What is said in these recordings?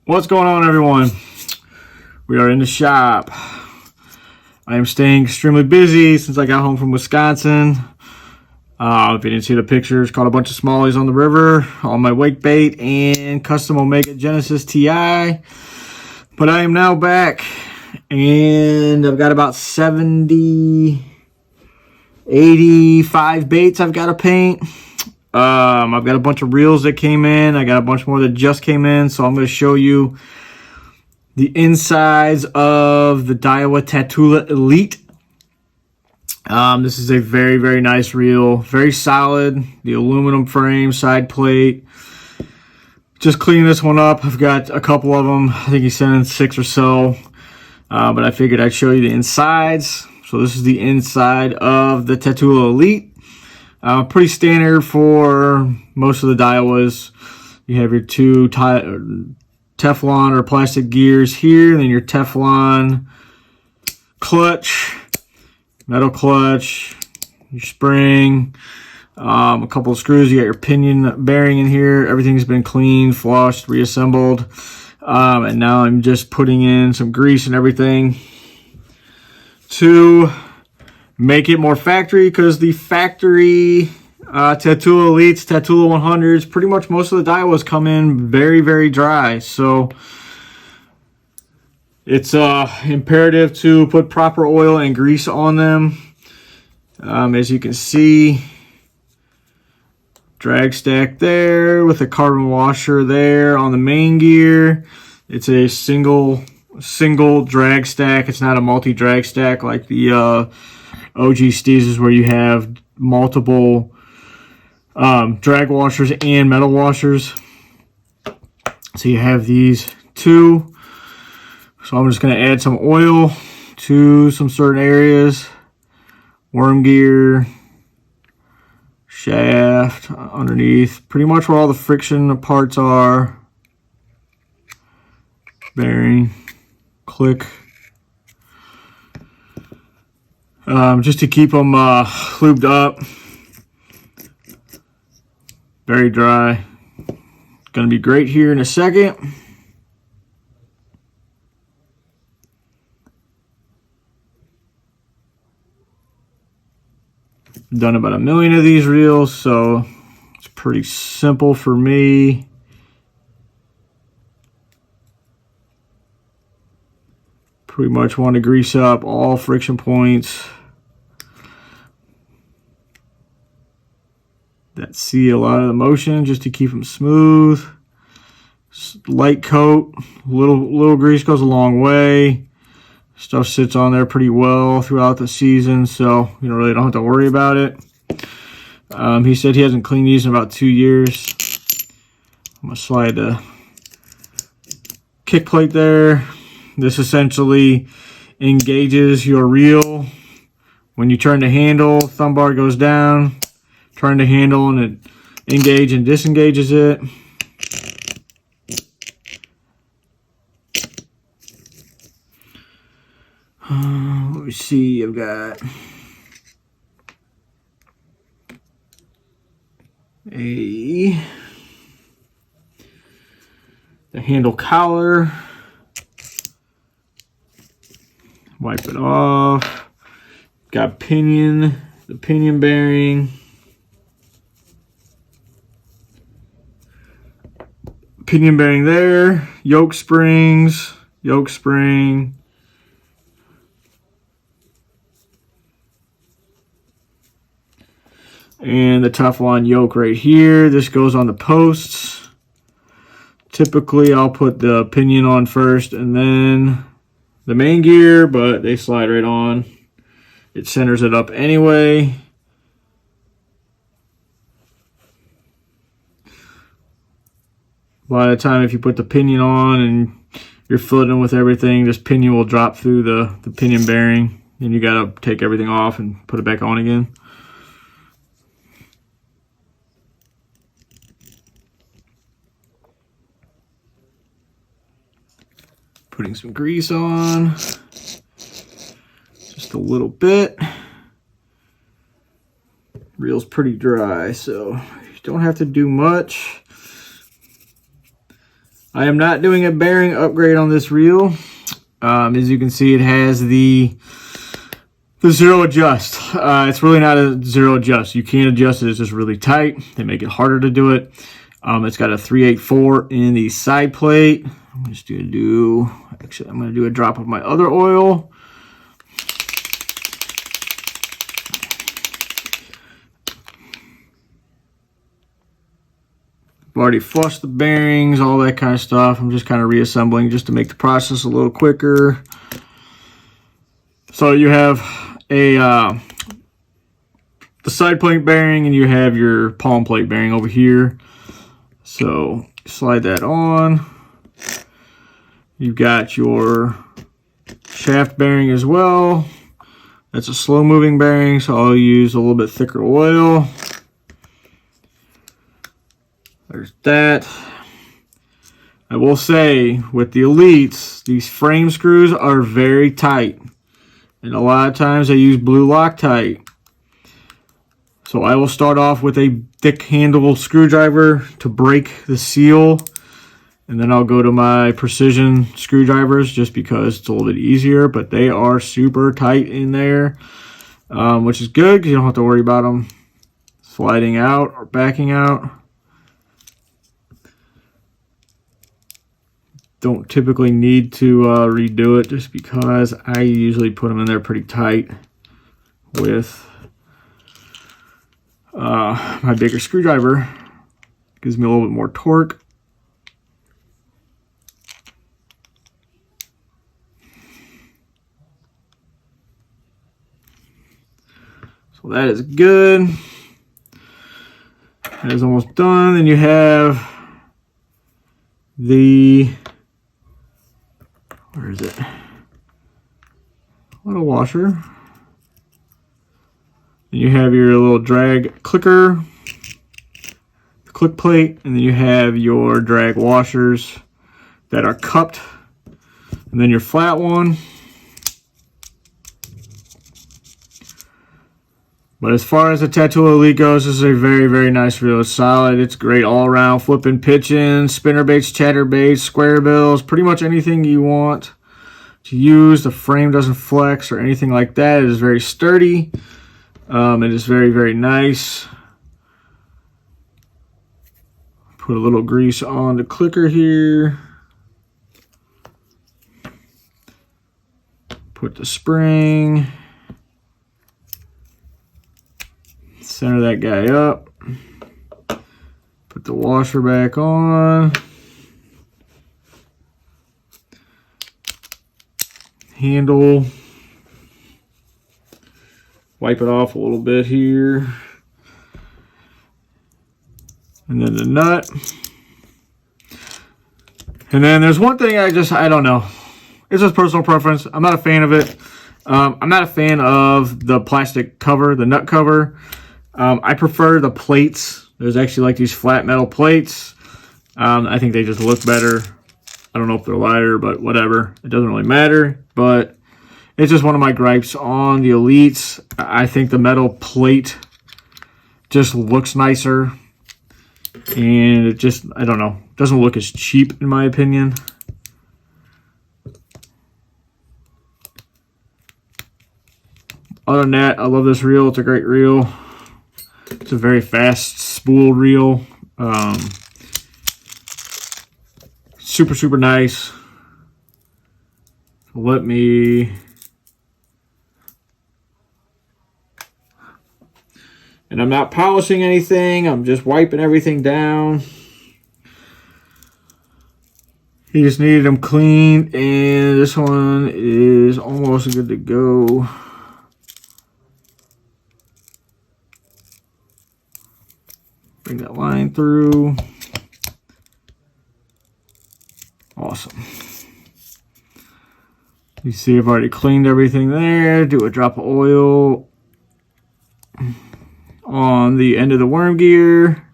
What's going on, everyone? We are in the shop. I am staying extremely busy since I got home from Wisconsin. If you didn't see the pictures, caught a bunch of smallies on the river, on my wake bait and custom Omega Genesis TI. But I am now back, and I've got about 85 baits I've got to paint. I've got a bunch of reels that came in. I got a bunch more that just came in. So I'm going to show you the insides of the Daiwa Tatula Elite. This is a very, very nice reel. Very solid. The aluminum frame, side plate. Just cleaning this one up. I've got a couple of them. I think he sent in 6 or so. But I figured I'd show you the insides. So this is the inside of the Tatula Elite. Pretty standard for most of the Daiwas. You have your two Teflon or plastic gears here, and then your Teflon clutch, metal clutch, your spring, a couple of screws. You got your pinion bearing in here. Everything's been cleaned, flushed, reassembled. And now I'm just putting in some grease and everything to make it more factory, because the factory Tatula Elites, Tatula 100s, pretty much most of the Daiwas come in very, very dry. So it's imperative to put proper oil and grease on them. As you can see, drag stack there with a carbon washer there on the main gear. It's a single drag stack. It's not a multi-drag stack like the OG Steezes, where you have multiple drag washers and metal washers. So you have these two. So I'm just going to add some oil to some certain areas. Worm gear, shaft, underneath, pretty much where all the friction parts are. Bearing, click. Just to keep them lubed up. Very dry. Gonna be great here in a second. Done about 1 million of these reels, so it's pretty simple for me. Pretty much want to grease up all friction points that see a lot of the motion, just to keep them smooth. Light coat, little grease goes a long way. Stuff sits on there pretty well throughout the season, so you really don't have to worry about it. He said he hasn't cleaned these in about 2 years. I'm gonna slide the kick plate there. This essentially engages your reel. When you turn the handle, thumb bar goes down. Turn the handle and it engages and disengages it. Let me see, I've got the handle collar. Wipe it off. Got the pinion bearing. Pinion bearing there. Yoke springs. Yoke spring. And the Teflon yoke right here. This goes on the posts. Typically, I'll put the pinion on first and then the main gear, but they slide right on. It centers it up anyway. By the time if you put the pinion on and you're fiddling with everything, this pinion will drop through the pinion bearing, and you gotta take everything off and put it back on again. Putting some grease on, just a little bit. Reel's pretty dry, so you don't have to do much. I am not doing a bearing upgrade on this reel. As you can see, it has the zero adjust. It's really not a zero adjust. You can't adjust it. It's just really tight. They make it harder to do it. It's got a 384 in the side plate. I'm just going to do, actually, I'm going to do a drop of my other oil. I've already flushed the bearings, all that kind of stuff. I'm just kind of reassembling just to make the process a little quicker. So you have the side plate bearing and you have your palm plate bearing over here. So slide that on. You've got your shaft bearing as well. That's a slow moving bearing, so I'll use a little bit thicker oil. There's that. I will say, with the Elites, these frame screws are very tight. And a lot of times I use blue Loctite. So I will start off with a thick handle screwdriver to break the seal. And then I'll go to my precision screwdrivers just because it's a little bit easier. But they are super tight in there, which is good because you don't have to worry about them sliding out or backing out. Don't typically need to redo it just because I usually put them in there pretty tight with my bigger screwdriver. Gives me a little bit more torque. So that is good. That is almost done. Then you have the, where is it? Little washer. And you have your little drag clicker, the click plate, and then you have your drag washers that are cupped, and then your flat one. But as far as the Tatula Elite goes, this is a very, very nice reel. It's solid. It's great all around. Flipping, pitching, spinner baits, chatter baits, square bills, pretty much anything you want to use. The frame doesn't flex or anything like that. It is very sturdy. It is very, very nice. Put a little grease on the clicker here. Put the spring. Center that guy up. Put the washer back on. Handle. Wipe it off a little bit here. And then the nut. And then there's one thing I don't know. It's just personal preference. I'm not a fan of it. I'm not a fan of the plastic cover, the nut cover. I prefer the plates. There's actually like these flat metal plates. I think they just look better. I don't know if they're lighter, but whatever. It doesn't really matter. But it's just one of my gripes on the Elites. I think the metal plate just looks nicer. And it just, I don't know, doesn't look as cheap in my opinion. Other than that, I love this reel. It's a great reel. It's a very fast spool reel. Super, super nice. So let me... And I'm not polishing anything. I'm just wiping everything down. He just needed them cleaned. And this one is almost good to go. Bring that line through. Awesome. You see I've already cleaned everything there. Do a drop of oil on the end of the worm gear.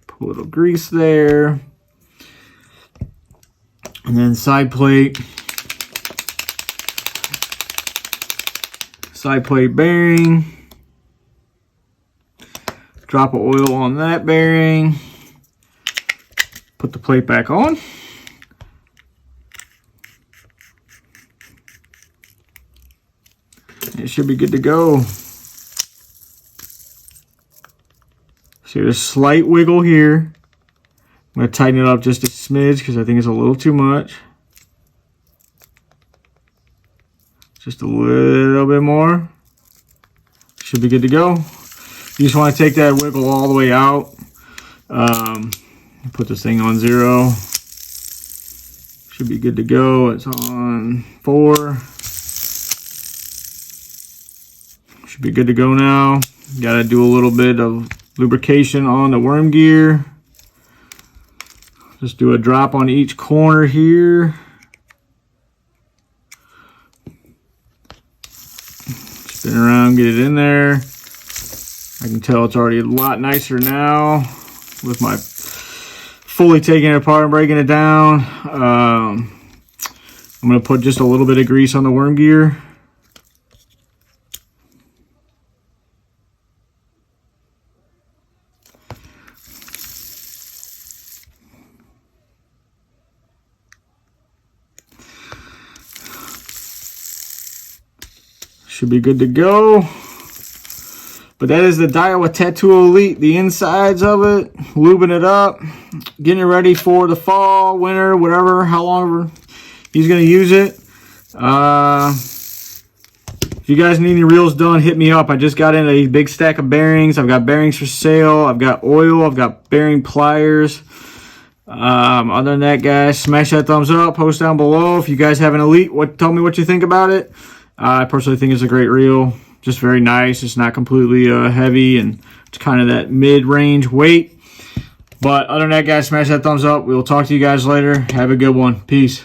Put a little grease there. And then side plate. Side plate bearing. Drop of oil on that bearing. Put the plate back on. It should be good to go. See, there's slight wiggle here. I'm going to tighten it up just a smidge because I think it's a little too much. Just a little bit more. Should be good to go. You just want to take that wiggle all the way out. Put this thing on 0. Should be good to go. It's on 4. Should be good to go now. Got to do a little bit of lubrication on the worm gear. Just do a drop on each corner here. Spin around, get it in there. I can tell it's already a lot nicer now with my fully taking it apart and breaking it down. I'm going to put just a little bit of grease on the worm gear. Should be good to go. But that is the Daiwa Tatula Elite, the insides of it, lubing it up, getting it ready for the fall, winter, whatever, how long he's going to use it. If you guys need any reels done, hit me up. I just got in a big stack of bearings. I've got bearings for sale. I've got oil. I've got bearing pliers. Other than that, guys, smash that thumbs up. Post down below if you guys have an Elite. Tell me what you think about it. I personally think it's a great reel. Just very nice. It's not completely heavy, and it's kind of that mid-range weight. But other than that, guys, smash that thumbs up. We'll talk to you guys later. Have a good one. Peace.